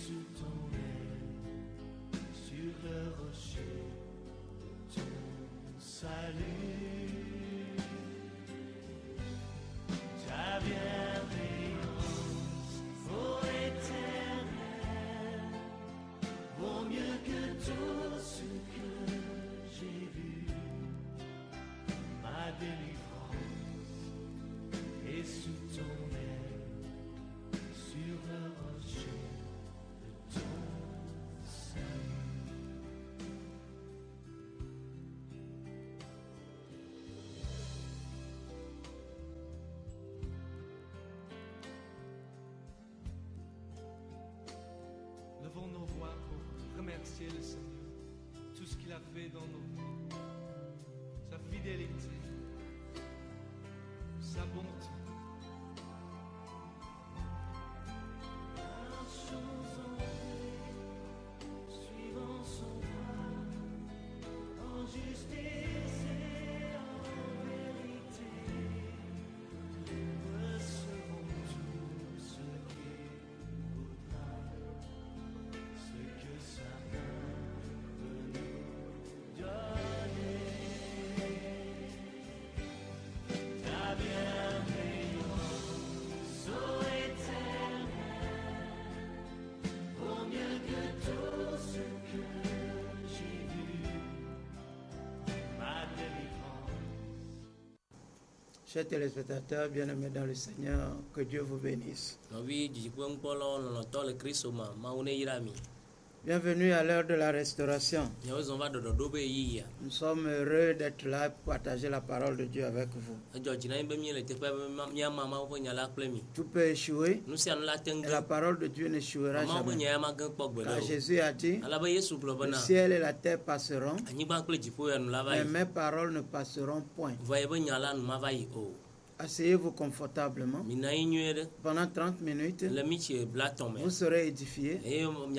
sous ton aile, sur le rocher, ton salut. Ta bienveillance, ô Éternel, vaut mieux que tout ce que j'ai vu. Ma délivrance est sous ton aile, sur le rocher de ton salut. Levons nos voix pour remercier le Seigneur, tout ce qu'il a fait dans nos vies, sa fidélité, sa bonté. Marchons en paix, suivant son voie, en justice et en vérité. Recevons tout ce qu'il voudra, ce que sa main peut nous donner. Ta bienveillance, ô Éternel, vaut mieux que tout ce que j'ai vu. Ma délivrance. Chers téléspectateurs, bien-aimés dans le Seigneur, que Dieu vous bénisse. Bienvenue à l'heure de la restauration. Nous sommes heureux d'être là pour partager la parole de Dieu avec vous. Tout peut échouer, et la parole de Dieu n'échouera jamais. Car Jésus a dit, le ciel et la terre passeront, mais mes paroles ne passeront point. Asseyez-vous confortablement. Pendant 30 minutes, vous serez édifiés, vous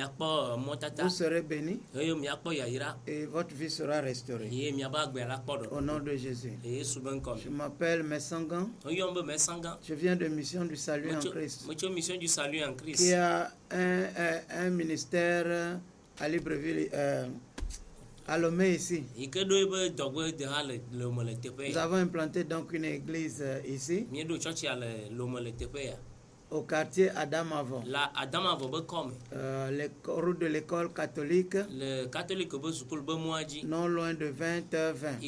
serez bénis et votre vie sera restaurée. Au nom de Jésus. Je m'appelle Messangan. Je viens de Mission du Salut en Christ, qui a un ministère à Libreville, à Lomé ici. Nous avons implanté donc une église ici, au quartier Adam Avon, route de l'école catholique, non loin de 20h20.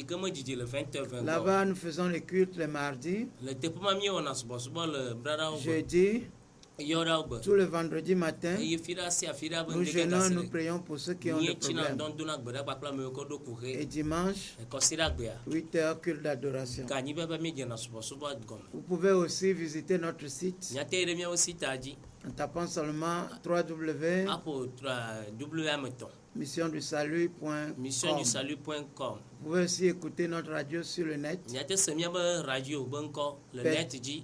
Là-bas, nous faisons les cultes les mardis, jeudi, tout le vendredi matin. Nous jeûnons, nous prions pour ceux qui ont des problèmes. Et dimanche, 8h, culte d'adoration. Vous pouvez aussi visiter notre site en tapant seulement www.missiondusalut.com. Vous pouvez aussi écouter notre radio sur le net.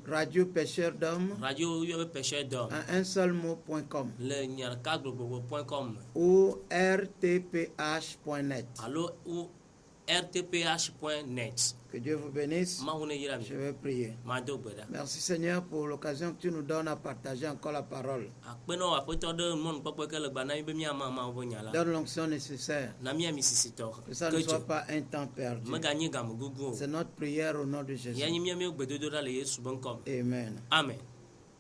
Radio Pêcheur d'Hommes en un seul mot.com ou rtph.net. rtph.net. Que Dieu vous bénisse. Je vais prier. Merci Seigneur pour l'occasion que tu nous donnes à partager encore la parole. Donne l'onction nécessaire, que ça ne soit pas un temps perdu. C'est notre prière au nom de Jésus. Amen. Amen.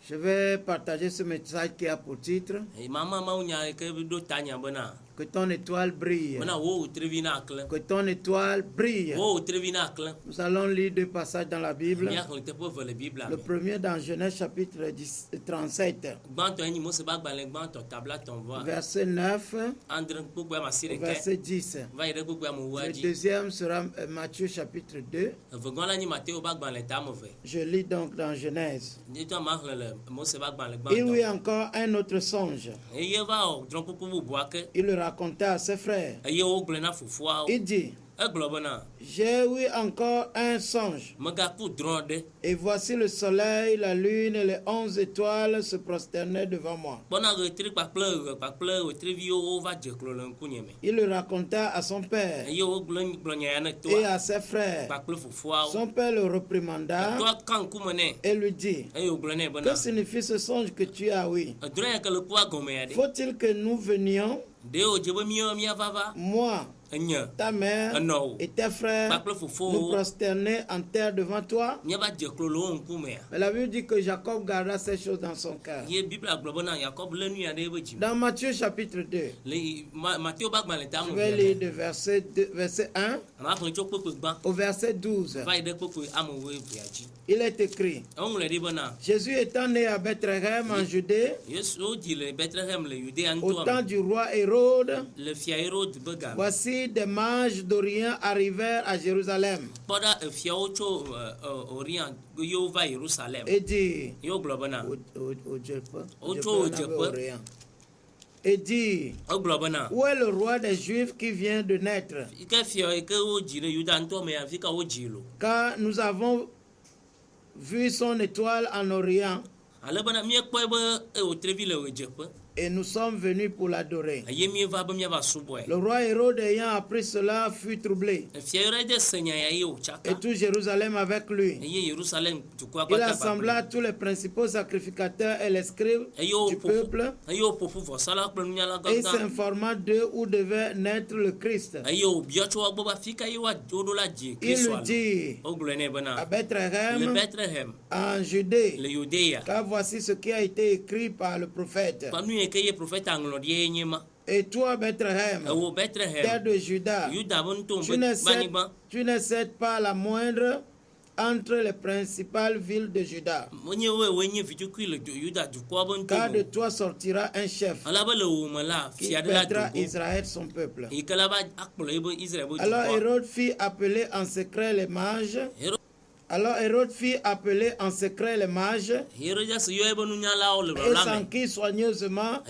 Je vais partager ce message qui a pour titre que ton étoile brille. Que ton étoile brille. Nous allons lire deux passages dans la Bible. Le premier dans Genèse chapitre 37. Verset 9. Verset 10. Le deuxième sera Matthieu chapitre 2. Je lis donc dans Genèse. Il y eut encore un autre songe. Il le raconta à ses frères. Il dit, J'ai eu encore un songe. Et voici le soleil, la lune et les 11 étoiles se prosternaient devant moi. Il le raconta à son père et à ses frères. Son père le réprimanda et lui dit: que signifie ce songe que tu as eu? Faut-il que nous venions, moi, ta mère et tes frères, nous prosterner en terre devant toi? Mais la Bible dit que Jacob garda ces choses dans son cœur. Dans Matthieu chapitre 2, je vais lire de verset 1 au verset 12. Il est écrit: Jésus étant né à Bethléem en Judée, au temps du roi Hérode, voici des mages d'Orient arrivèrent à Jérusalem et dit: où est le roi des Juifs qui vient de naître? Car nous avons vu son étoile en Orient et nous sommes venus pour l'adorer. Le roi Hérode ayant appris cela fut troublé, et tout Jérusalem avec lui. Il assembla tous les principaux sacrificateurs et les scribes du peuple et s'informa d'eux où devait naître le Christ. Il lui dit: à Bethléem, en Judée, car voici ce qui a été écrit par le prophète. Et toi, Bethléem, terre de Juda, tu ne cèdes pas la moindre entre les principales villes de Juda. Car de toi sortira un chef qui pètera Israël son peuple. Alors Hérode fit appeler en secret les mages. Et s'enquit soigneusement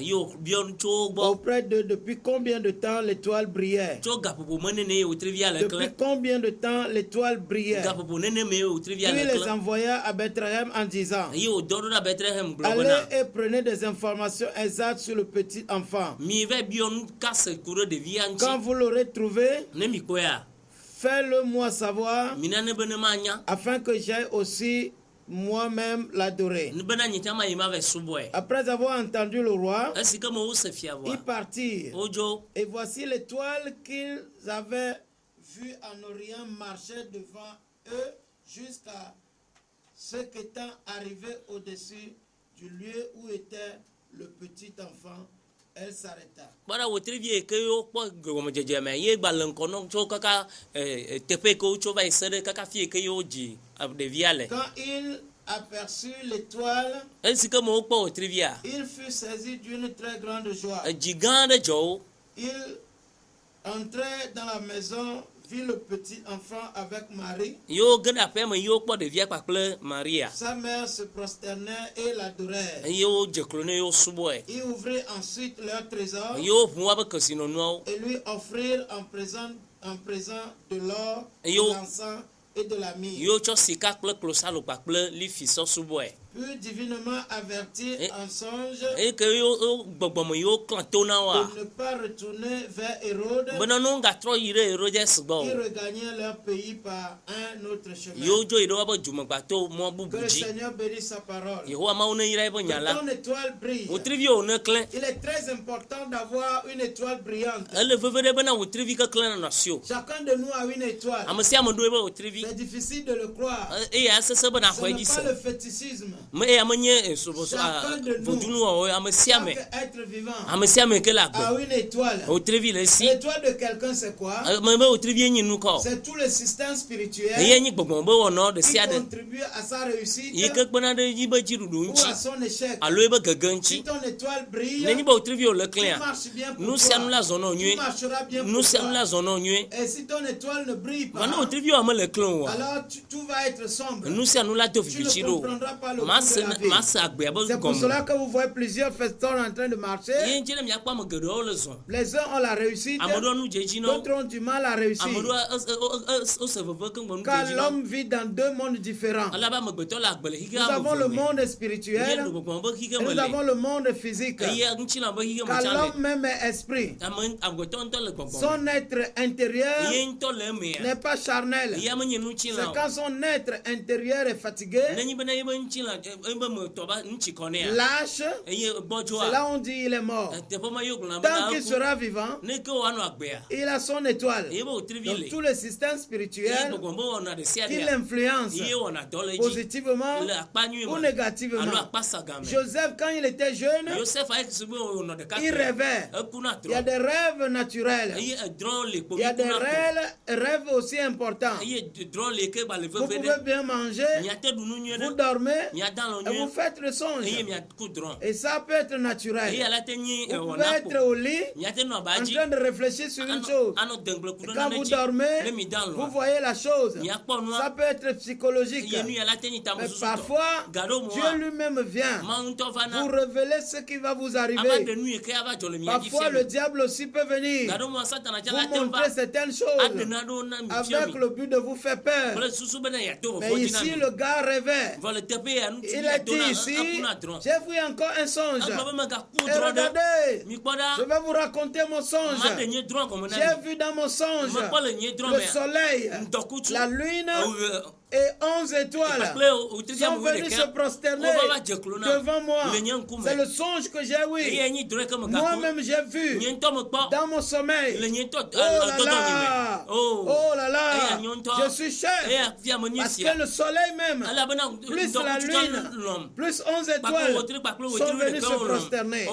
auprès d'eux depuis combien de temps l'étoile brillait. Depuis combien de temps l'étoile brillait. Puis les envoya à Bethléem en disant: allez et prenez des informations exactes sur le petit enfant. Quand vous l'aurez trouvé, fais-le moi savoir, afin que j'aille aussi moi-même l'adorer. Après avoir entendu le roi, ils partirent. Et voici l'étoile qu'ils avaient vue en Orient marchait devant eux jusqu'à ce qu'étant arrivé au-dessus du lieu où était le petit enfant, elle s'arrêta. Quand il aperçut l'étoile, il fut saisi d'une très grande joie. Il entrait dans la maison, vit le petit enfant avec Marie. Sa mère se prosternait et l'adorait. Il ouvrit ensuite leur trésor et lui offrirent en présent de l'or, de l'encens et de la myrrhe. Puis divinement averti en songe de ne pas retourner vers Hérode, ils regagnaient leur pays par un autre chemin. Que le Seigneur bénisse sa parole. Que ton étoile brille. Il est très important d'avoir une étoile brillante. Chacun de nous a une étoile. C'est difficile de le croire. Ce n'est pas le fétichisme. Chacun de nous, chaque être vivant a une étoile. L'étoile de quelqu'un, c'est quoi? C'est tout le système spirituel qui contribue à sa réussite ou à son échec. Si ton étoile brille, tu marches bien pour toi. Tu marcheras bien pour toi. Et si ton étoile ne brille pas, alors tout va être sombre. Tu ne comprendras pas le C'est pour cela que vous voyez plusieurs festons en train de marcher. Les uns ont la réussite, d'autres ont du mal à réussir. Car l'homme vit dans deux mondes différents. Nous avons le monde spirituel et nous avons le monde physique. Car l'homme même est esprit. Son être intérieur n'est pas charnel. C'est quand son être intérieur est fatigué, lâche, c'est là on dit il est mort. Tant qu'il sera vivant, il a son étoile. Donc tout le système spirituel qui l'influence positivement ou négativement. Joseph, quand il était jeune, il rêvait. Il y a des rêves naturels. Il y a des rêves aussi importants. Vous pouvez bien manger, vous dormez et vous faites le songe. Et ça peut être naturel. Vous pouvez être au lit en train de réfléchir sur une chose. Et quand vous dormez, vous voyez la chose. Ça peut être psychologique. Mais parfois, Dieu lui-même vient vous révéler ce qui va vous arriver. Parfois, le diable aussi peut venir vous montrer certaines choses avec le but de vous faire peur. Mais ici, le gars rêvait. Il a dit ici, j'ai vu encore un songe. Et regardez, je vais vous raconter mon songe. J'ai vu dans mon songe le soleil, la lune et 11 étoiles sont venus se prosterner devant moi. C'est le songe que j'ai eu. Moi-même j'ai vu dans mon sommeil. Oh là là, je suis chef. Parce que le soleil même, plus la lune, plus 11 étoiles sont venus se prosterner.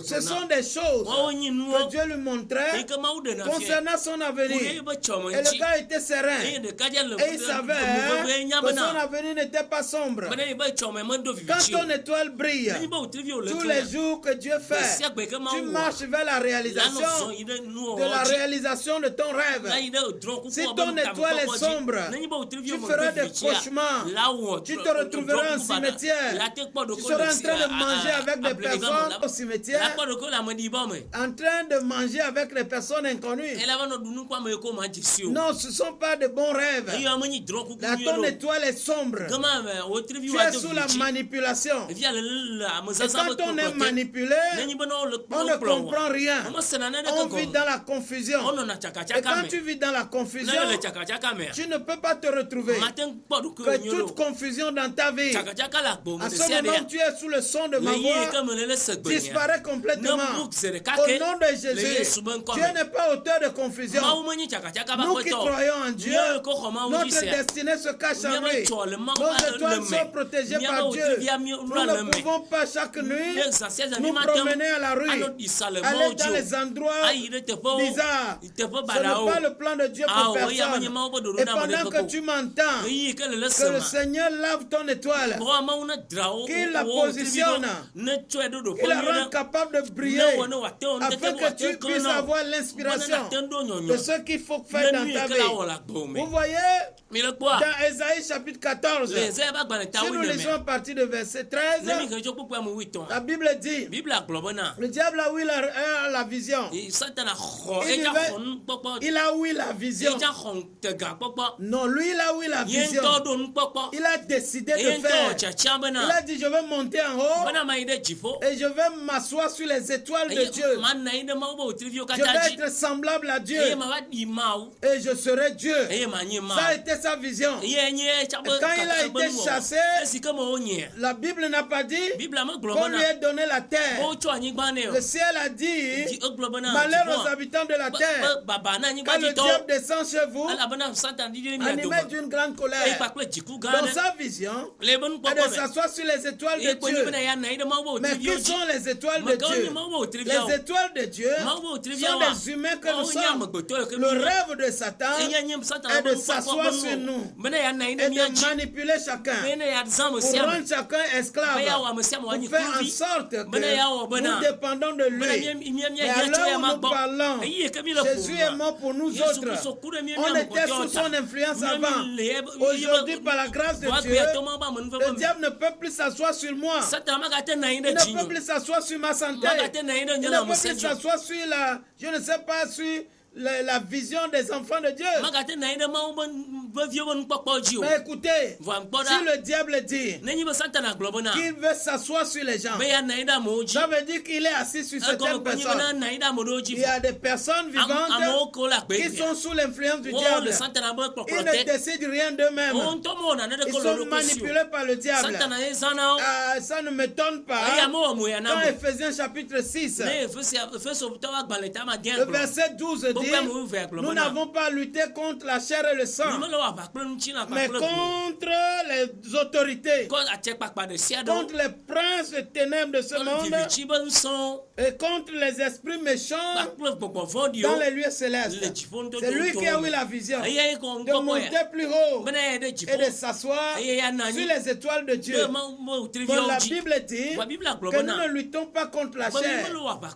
Ce sont des choses que Dieu lui montrait concernant son avenir. Et le gars était serein. Et il savait que son avenir n'était pas sombre. Quand ton étoile brille, tous les jours que Dieu fait, tu marches vers la réalisation de ton rêve. Si ton étoile est sombre, tu feras des cauchemars. Tu te retrouveras en cimetière. Tu seras en train de manger avec des personnes au cimetière, en train de manger avec les personnes inconnues. Non, ce ne sont pas de bons rêves. Là, ton étoile est sombre. Tu es sous la manipulation. Et quand on est manipulé, on ne comprend rien. On vit dans la confusion. Et quand tu vis dans la confusion, tu ne peux pas te retrouver. Que toute confusion dans ta vie, à ce moment tu es sous le son de ma voix, disparaît complètement. Au nom de Jésus, Dieu n'est pas auteur de confusion. Nous qui croyons en Dieu, notre destinée se cache en lui. Nos étoiles sont protégées par Dieu. Nous ne pouvons pas chaque nuit nous promener à la rue, aller dans les endroits bizarres. Ce n'est pas le plan de Dieu pour personne. Et pendant que tu m'entends, que le Seigneur lave ton étoile, qu'il la positionne, qu'il la rende capable de briller, afin que tu puisses avoir l'inspiration de ce qu'il faut faire dans ta vie. Vous voyez, dans Ésaïe chapitre 14, si nous lisons à partir de verset 13, la Bible dit, le diable a eu la vision. Il a eu la vision. Non, lui il a eu la vision. Il a décidé de faire. Il a dit, je vais monter en haut et je vais m'asseoir sur les étoiles de Dieu. Je vais être semblable à Dieu et je serai Dieu. Ça a été sa vision. Et quand il a été chassé, la Bible n'a pas dit qu'on lui ait donné la terre. Le ciel a dit, malheur aux habitants de la terre. Quand le diable descend chez vous, animé d'une grande colère, dans sa vision, est de s'asseoir sur les étoiles de Dieu. Mais qui sont les étoiles de Dieu? Les étoiles de Dieu sont des humains que nous sommes. Le rêve de Satan est de s'asseoir sur nous et de manipuler chacun pour rendre chacun esclave, pour faire en sorte que nous dépendons de lui. Et alors où nous parlons, Jésus est mort pour nous autres. On était sous son influence avant. Aujourd'hui, par la grâce de Dieu, le diable ne peut plus s'asseoir sur moi. Il ne peut plus s'asseoir sur ma santé. Il ne peut plus s'asseoir sur je ne sais pas, sur la vision des enfants de Dieu. Mais écoutez, si le diable dit qu'il veut s'asseoir sur les gens, ça veut dire qu'il est assis sur certaines personnes. Il y a des personnes vivantes qui sont sous l'influence du diable. Ils ne décident rien d'eux-mêmes. Ils sont manipulés par le diable. Ça ne m'étonne pas. Dans Ephésiens chapitre 6, le verset 12 dit: nous n'avons pas lutté contre la chair et le sang, mais contre les autorités, contre les princes des ténèbres de ce monde et contre les esprits méchants dans les lieux célestes. C'est lui qui a eu la vision de monter plus haut et de s'asseoir sur les étoiles de Dieu. Bon, la Bible dit que nous ne luttons pas contre la chair,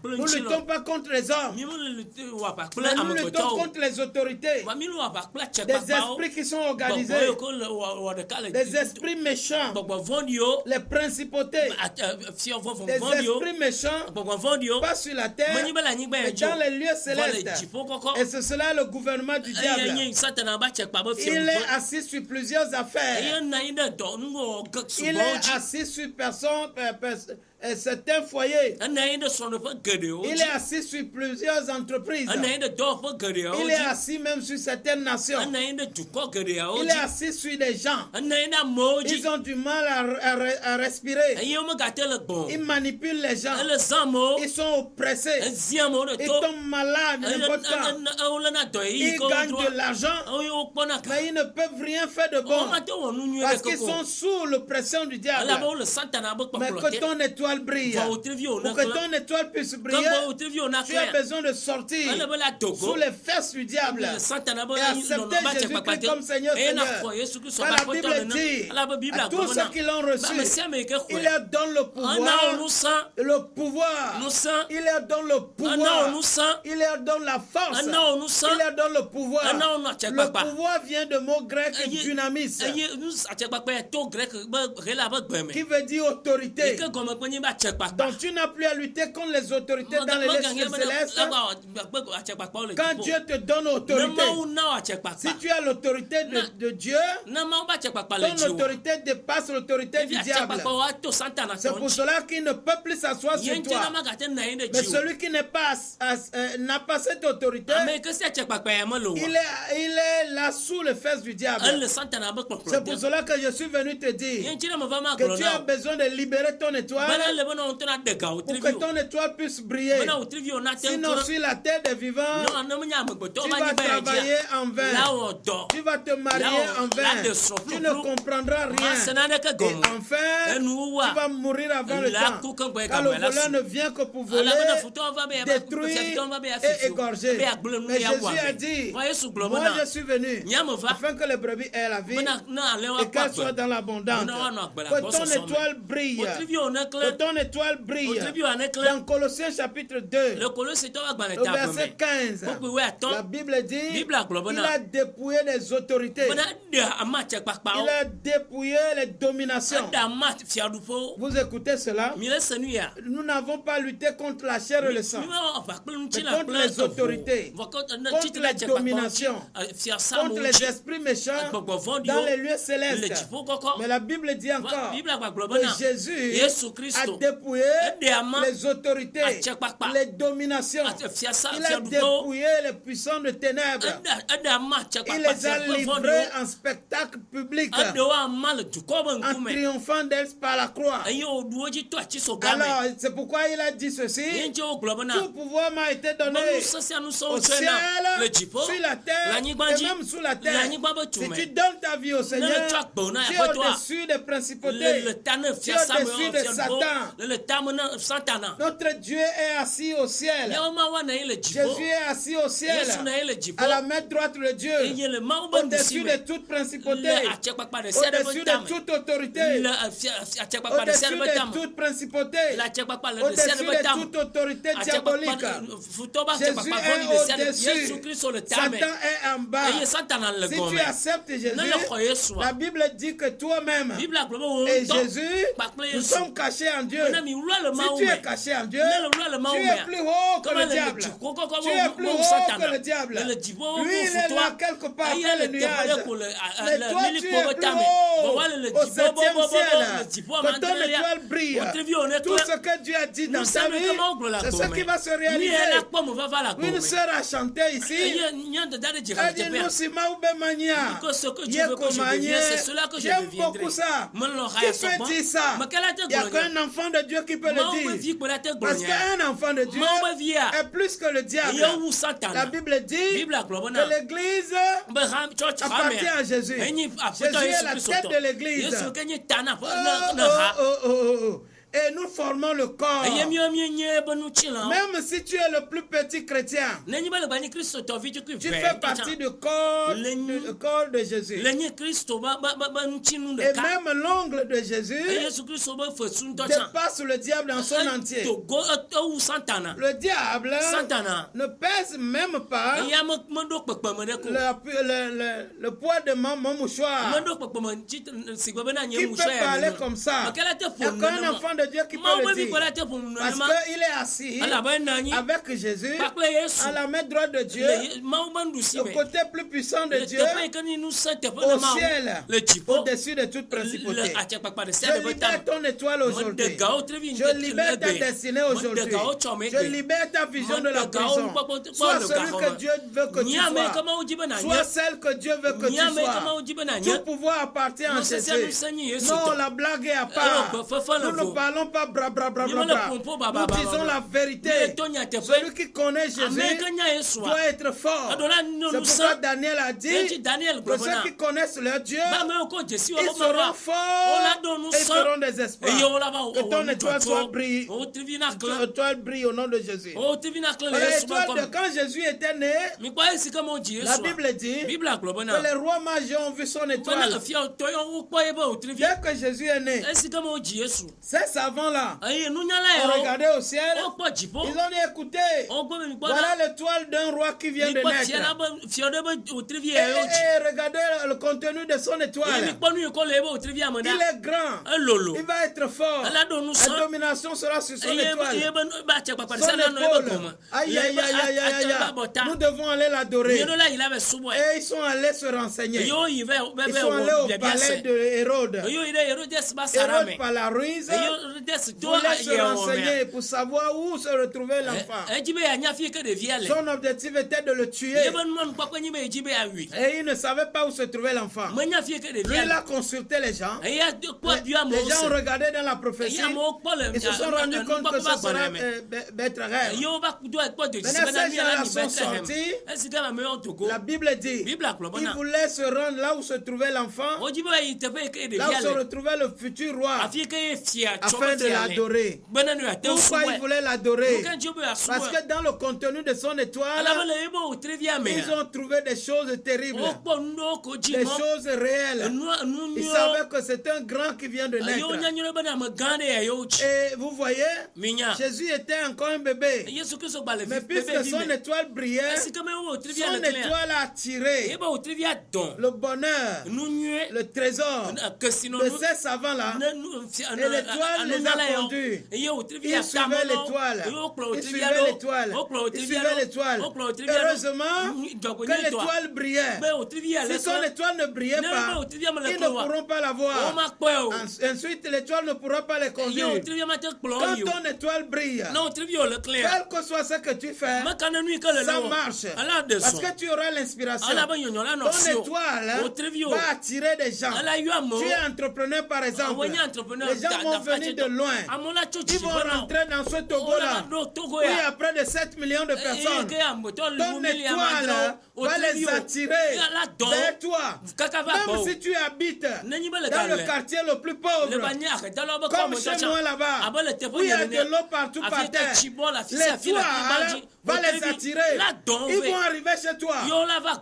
nous ne luttons pas contre les hommes, mais nous luttons contre les autorités, des esprits qui sont organisés, des esprits méchants, les principautés, des esprits méchants, pas sur la terre, mais dans les lieux célestes. Et c'est cela le gouvernement du diable. Il est assis sur plusieurs affaires. Il est assis sur certains foyers. Il est assis sur plusieurs entreprises. Il est assis même sur certaines nations. Il est assis sur des gens. Ils ont du mal à respirer. Ils manipulent les gens. Ils sont oppressés. Ils tombent malades n'importe quand. Ils gagnent de l'argent, mais ils ne peuvent rien faire de bon parce qu'ils sont sous l'oppression du diable. Mais que ton étoile brille. Pour que ton étoile puisse briller, tu as besoin de sortir sous les fesses du diable et accepter Jésus-Christ comme Seigneur. Car la Bible dit à tous ceux qui l'ont reçu, il leur donne le pouvoir. Il leur donne le pouvoir. Il leur donne la force. Il leur donne le pouvoir. Le pouvoir vient de mot grec dynamis, qui veut dire autorité. Donc tu n'as plus à lutter contre les autorités dans les lieux célestes. Quand Dieu te donne autorité, si tu as l'autorité de Dieu, ton autorité dépasse l'autorité du diable. C'est pour cela qu'il ne peut plus s'asseoir sur toi. Mais celui qui n'a pas cette autorité, il est là sous les fesses du diable. C'est pour cela que je suis venu te dire que tu as besoin de libérer ton étoile pour que ton étoile puisse briller. Sinon, sur la terre des vivants, tu vas travailler en vain. Tu vas te marier en vain. Tu ne comprendras rien. Et enfin, tu vas mourir avant le temps. Car le voleur ne vient que pour voler, détruire et égorger. Mais Jésus a dit: moi je suis venu afin que les brebis aient la vie et qu'elles soient dans l'abondance. Que ton étoile brille. Que ton étoile brille. Dans Colossiens chapitre 2, le verset 15, la Bible dit: il a dépouillé les autorités. Il a dépouillé les dominations. Vous écoutez cela? Nous n'avons pas lutté contre la chair et le sang, mais contre les autorités, contre les dominations, contre les esprits méchants dans les lieux célestes. Mais la Bible dit encore que Jésus a dépouillé les autorités, les dominations. Il a dépouillé les puissants de ténèbres. Il les a livrés en spectacle public, en triomphant d'elles par la croix. Alors, c'est pourquoi il a dit ceci: tout pouvoir m'a été donné au ciel, sur la terre et même sous la terre. Si tu donnes ta vie au Seigneur, tu es au-dessus des principautés, tu es au-dessus de Satan, Notre Dieu est assis au ciel. Jésus est assis au ciel. À la main droite de Dieu. Au-dessus de toute principauté. Au-dessus de toute autorité. Au-dessus de toute principauté. Au-dessus de toute autorité diabolique. Jésus est au-dessus. Satan est en bas. Si tu acceptes Jésus, la Bible dit que toi-même et Jésus, nous sommes cachés en Dieu. Si tu es caché en Dieu, tu es plus haut que le diable. Tu es plus haut que le diable. Lui, il est là quelque part après le nuage. Mais toi, tu es plus haut au 7e ciel. Que ton étoile brille. Tout ce que Dieu a dit dans ta vie, c'est ce qui va se réaliser. Une sœur a chanté ici. Elle dit, nous si Maoubemania. J'aime beaucoup ça. Qui peut dire ça? Il n'y a qu'un enfant de Dieu qui peut le dire. Parce qu'un enfant de Dieu est plus que le diable. La Bible dit que l'Église appartient à Jésus. Jésus est la tête de l'Église. Et nous formons le corps. Même si tu es le plus petit chrétien, tu fais partie du corps de Jésus. Et même l'ongle de Jésus dépasse le diable en son entier. Le diable ne pèse même pas le poids de mon mouchoir. Qui peut parler comme ça? Il y a qu'un enfant de Dieu qui peut le dire. Parce qu'il est assis avec Jésus à la main droite de Dieu, le côté plus puissant de Dieu, au ciel, au-dessus de toute principauté. Je libère ton étoile aujourd'hui. Je libère ta destinée aujourd'hui. Je libère ta vision de la prison. Sois celui que Dieu veut que tu sois. Sois celle que Dieu veut que tu sois. Tout pouvoir appartient à Jésus. Non, la blague est à part. Nous ne parlons pas bra bra bra bra bra. Nous disons la vérité. Celui qui connaît Jésus doit être fort. C'est pourquoi Daniel a dit que ceux qui connaissent leur Dieu, ils seront forts et ils seront des espoirs. Que ton étoile soit brille. Ton étoile brille au nom de Jésus. L'étoile de quand Jésus était né, la Bible dit que les rois mages ont vu son étoile. Dès que Jésus est né, ces savants-là ont regardé au ciel. Ils ont dit, écoutez, voilà l'étoile d'un roi qui vient de naître. Et regardez le contenu de son étoile. Il est grand. Il va être fort. La domination sera sur son étoile. Son épaule. Aïe, aïe, aïe, aïe, aïe, aïe. Nous devons aller l'adorer. Et ils sont allés se renseigner. Ils sont allés au palais de Hérode. Hérode, par la ruse, voulait se renseigner pour savoir où se retrouvait l'enfant. Son objectif était de le tuer. Et il ne savait pas où se trouvait l'enfant. Lui, il a consulté les gens. Les gens ont regardé dans la prophétie. Ils se sont rendus compte que ce sera Bethléem. Maintenant, ces gens-là sont sortis. La Bible dit qu'ils voulaient se rendre là où se trouvait l'enfant, là où se retrouvait le futur roi, afin de l'adorer. Pourquoi ils voulaient l'adorer? Parce que dans le contenu de son étoile, ils ont trouvé des choses terribles, des choses réelles. Ils savaient que c'est un grand qui vient de naître. Et vous voyez, Jésus était encore un bébé. Mais puisque son étoile brillait, son étoile a attiré le bonheur, le trésor de ces savants-là. Et l'étoile les a conduits. Ils suivaient l'étoile. Ils suivaient l'étoile. Ils suivaient l'étoile. Heureusement que l'étoile brillait. Si son étoile ne brillait pas, ils ne pourront pas la voir. Ensuite, l'étoile ne pourra pas les conduire. Quand ton étoile brille, quel que soit ce que tu fais, ça marche. Parce que tu auras l'inspiration. Ton étoile va attirer des gens. Tu es entrepreneur par exemple. Les gens vont venir de loin. Ils vont rentrer dans ce Togo-là. Où il y a près de 7 millions de personnes. Ton étoile va les attirer vers toi. Même si tu habites dans le quartier le plus pauvre, comme chez moi là-bas, où il y a de l'eau partout par terre, l'étoile va les attirer. Ils vont arriver chez toi.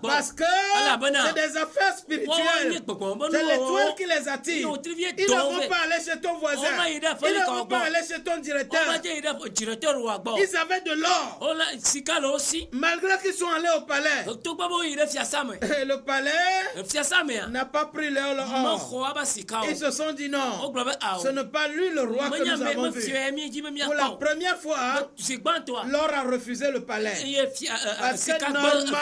Parce que c'est des affaires spirituelles. C'est l'étoile qui les attire. Ils ne vont pas aller chez ton voisin. Ils ne vont pas aller chez ton directeur. Ils avaient de l'or. Malgré qu'ils sont allés au palais. Le palais n'a pas pris leur or. Ils se sont dit non. Ce n'est pas lui le roi que nous avons vu. Pour la première fois, l'or a refusé le palais. Parce que normalement,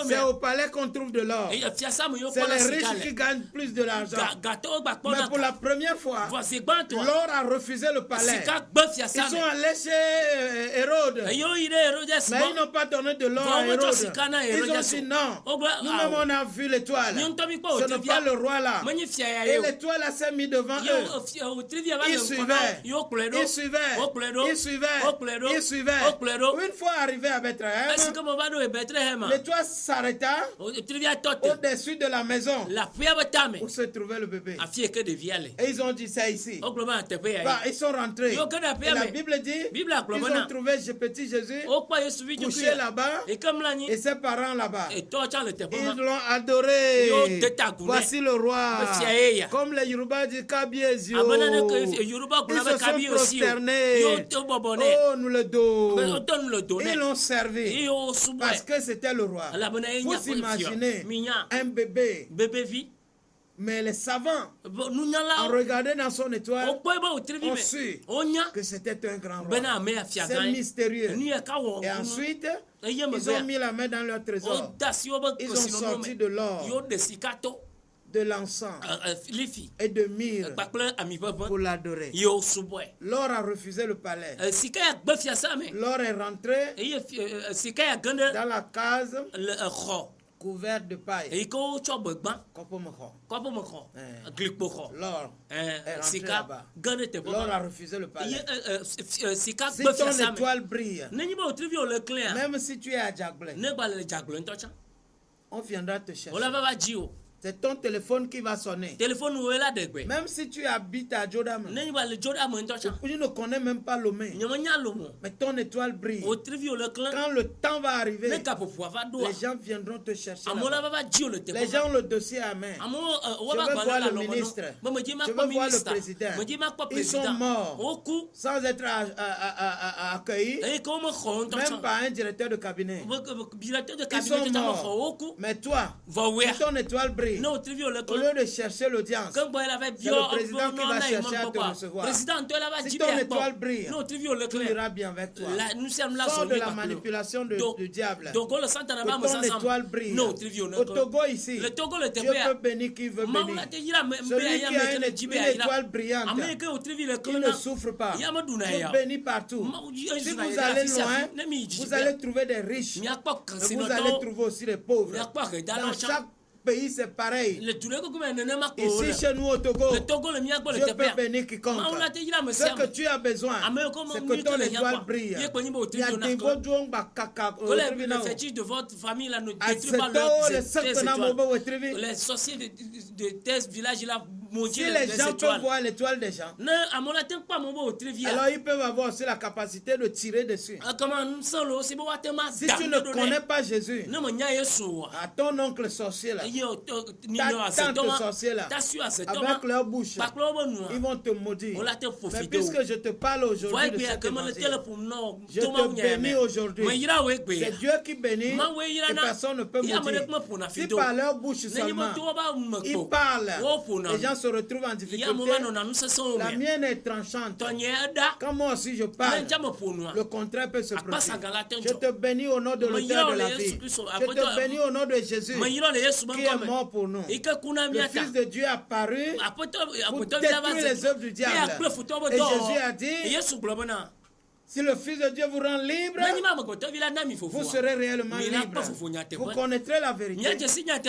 c'est au palais qu'on trouve de l'or. C'est les riches qui gagnent plus de l'argent. Mais pour la première fois, l'or a refusé le palais. Ils sont allés chez Hérode. Mais ils n'ont pas donné de l'or à Hérode. Ils ont dit non. Nous-mêmes on a vu l'étoile. Ce n'est pas le roi là. Et l'étoile s'est mise devant eux. Ils suivaient. Ils suivaient. Ils suivaient. Ils suivaient. Une fois arrivé à Bethléem, l'étoile s'arrêta au-dessus de la maison où se trouvait le bébé. Et ils ont dit c'est ici. Ils sont rentrés. Et la Bible dit ils ont trouvé petit Jésus couché là-bas et ses parents là-bas. Ils l'ont adoré. Voici le roi. Comme les Yoruba disent Kabiezio. Ils se sont prosternés. Oh, nous le donnons. Ils l'ont servi parce que c'était le roi. Vous imaginez un bébé. Mais les savants ont regardé dans son étoile, ont su que c'était un grand roi. C'est mystérieux. Et ensuite, ils ont mis la main dans leur trésor. Ils ont sorti de l'or, de l'encens et de myrrhe pour l'adorer. L'or a refusé le palais. L'or est rentré dans la case couvert de paille. L'or est rentré là-bas. L'or a refusé le palais. Si ton étoile brille, même si tu es à Djaglé, on viendra te chercher. C'est ton téléphone qui va sonner. Même si tu habites à Jodam, tu ne connais même pas Lomé. Mais ton étoile brille. Quand le temps va arriver, les gens viendront te chercher. Les gens ont le dossier à main. Je veux voir le ministre. Je veux voir le président. Ils sont morts sans être accueillis, même par un directeur de cabinet. Ils sont morts. Mais toi, si ton étoile brille, au lieu de chercher l'audience, c'est le président qui va chercher à te recevoir. Si ton étoile brille, tout ira bien avec toi. Sors de la manipulation du diable. Que ton étoile brille. Au Togo ici, Dieu peut bénir qui veut bénir. Celui qui a une étoile brillante, il ne souffre pas. Dieu bénit partout. Si vous allez loin, vous allez trouver des riches. Mais vous allez trouver aussi des pauvres. Dans chaque pays c'est pareil. Ici chez nous au Togo, Dieu peut bénir quiconque. Ce que tu as besoin, c'est que ton étoile brille. Il y a des gens le fétiche de votre famille là ne détruit pas les sorciers de tes villages là. Si les gens peuvent voir l'étoile des gens, alors ils peuvent avoir aussi la capacité de tirer dessus. Si tu ne connais pas Jésus, à ton oncle sorcier là, ta tante sorcier là, avec leur bouche, ils vont te maudire. Mais puisque je te parle aujourd'hui de cette évangile, je te bénis aujourd'hui. C'est Dieu qui bénit et personne ne peut maudire. Si par leur bouche seulement ils parlent, les gens se retrouvent en difficulté. La mienne est tranchante. Quand moi aussi je parle, le contraire peut se produire. Je te bénis au nom de l'auteur de la vie. Je te bénis au nom de Jésus qui est mort pour nous. Le Fils de Dieu est apparu pour détruire les œuvres du diable. Et Jésus a dit, Si le Fils de Dieu vous rend libre, vous serez réellement libre. Vous connaîtrez la vérité. Et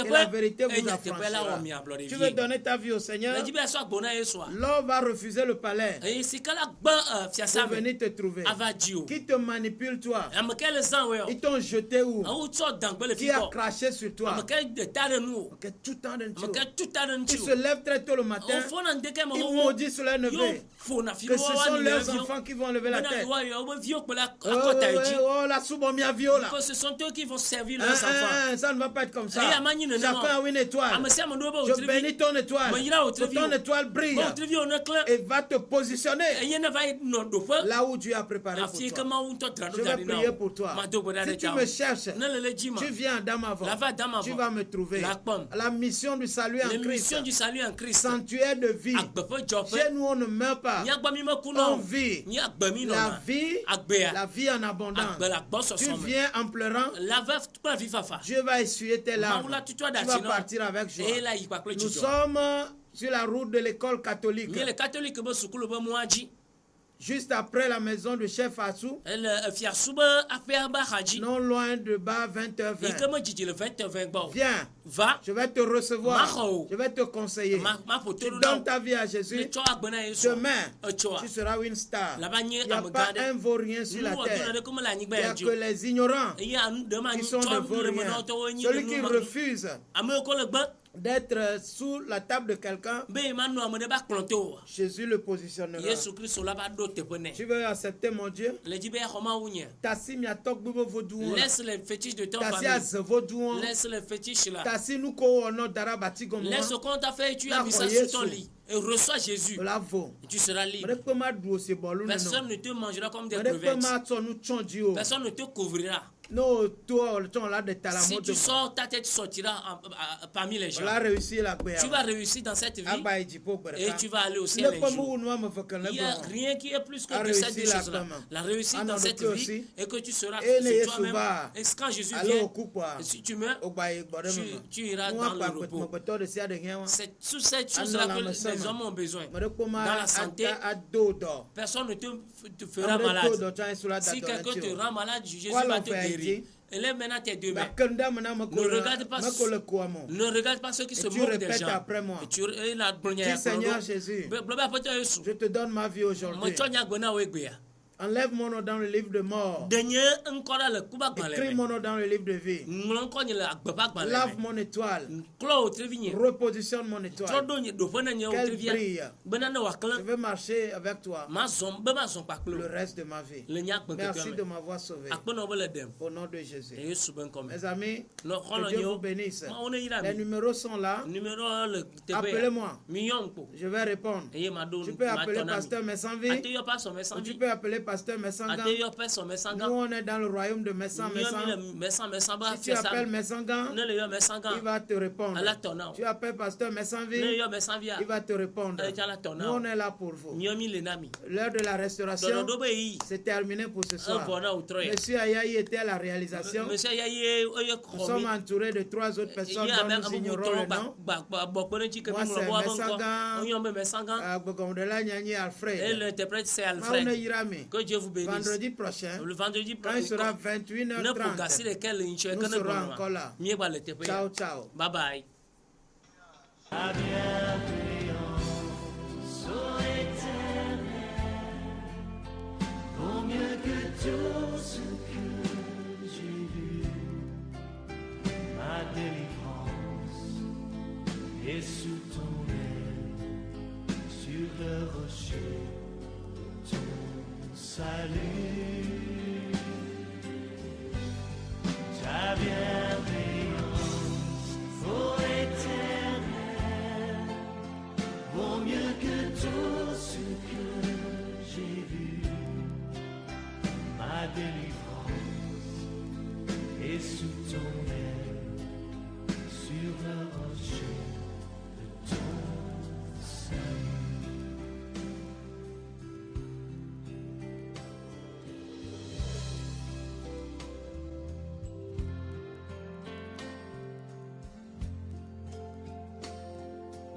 la vérité vous affranchira. Tu veux donner ta vie au Seigneur? L'homme va refuser le palais pour venir te trouver. Qui te manipule toi? Ils t'ont jeté où? Qui a craché sur toi? Tout Ils se lèvent très tôt le matin. Ils maudissent sur leur neveu. Que ce sont leurs enfants qui vont lever la tête. La soubomia viola. Ce sont eux qui vont servir leurs enfants. Ça ne va pas être comme ça. Chacun a une étoile. Je bénis ton étoile. Ton étoile brille et va te positionner là où Dieu a préparé pour toi. Je vais prier pour toi. Si tu me cherches, tu viens dans ma voix. Tu vas me trouver. La mission du salut en Christ. Sanctuaire de vie. Chez nous, on ne meurt pas. On vit. La vie en abondance. Tu viens en pleurant. Dieu va essuyer tes larmes. Tu vas partir avec joie. Nous sommes sur la route de l'école catholique. Juste après la maison de chef Assou, non loin de bas 20h20. Viens, je vais te recevoir, je vais te conseiller. Tu donnes ta vie à Jésus, demain, tu seras une star. Il n'y a pas un vaurien sur la terre. Il n'y a que les ignorants qui sont des vauriens. Celui qui refuse d'être sous la table de quelqu'un, Jésus le positionnera. Tu veux accepter mon Dieu? Laisse les fétiches de ton famille. Laisse les fétiches là. Laisse ce qu'on t'a fait et tu as mis ça sur ton lit. Et reçois Jésus. Tu seras libre. Personne ne te mangera comme des crevettes. Personne ne te couvrira. Si tu sors, ta tête sortira parmi les gens. Tu vas réussir dans cette vie et tu vas aller au ciel un jour. Il n'y a rien qui est plus que cette chose-là. La réussite dans cette vie et que tu seras sur toi-même. Et quand Jésus vient, si tu meurs, tu iras dans le repos. C'est sous cette chose-là que les hommes ont besoin. Dans la santé, personne ne te fera malade. Si quelqu'un te rend malade, Jésus va te guérir. Élève maintenant tes deux mains. Ne regarde pas ceux qui se moquent des gens. Dis Seigneur Jésus, je te donne ma vie aujourd'hui. Enlève mon nom dans le livre de mort. Écris mon nom dans le livre de vie. Lave mon étoile. Repositionne mon étoile. Qu'elle brille. Je veux marcher avec toi le reste de ma vie. Merci de m'avoir sauvé. Au nom de Jésus. Mes amis, que Dieu vous bénisse. Les numéros sont là. Appelez-moi. Je vais répondre. Tu peux appeler Pasteur Messanvi. Tu peux appeler Pasteur Messangan. Nous on est dans le royaume de Messan. Si tu appelles Messangan, il va te répondre. Tu appelles Pasteur Messanvi, il va te répondre. Nous on est là pour vous. L'heure de la restauration, c'est terminé pour ce soir. Monsieur Ayayi était à la réalisation. Nous sommes entourés de 3 autres personnes dont nous ignorons le nom. Moi c'est Messangan, Bogomdela Nyani Alfred. Et l'interprète c'est Alfred. Que Dieu vous bénisse. Vendredi prochain, quand il sera 21h30, nous serons encore là. Ciao, ciao. Bye bye. Et sous ton aile, sur le rocher, ton salut, ta bienveillance, ô Éternel, vaut mieux que tout ce que j'ai vu. Ma délivrance est sous ton aile, sur le rocher.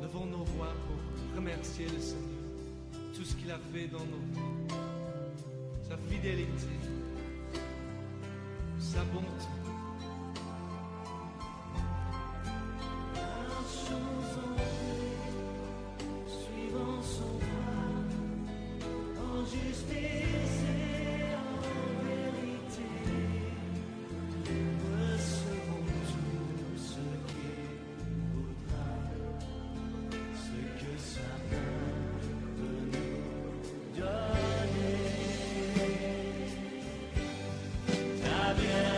Levons nos voix pour remercier le Seigneur, tout ce qu'il a fait dans nos vies. Ça fidélité, sa bonté. Suivant son droit, en justice et en vérité, recevons tout ce qu'il voudra, ce que sa main peut nous donner. Ta bienveillance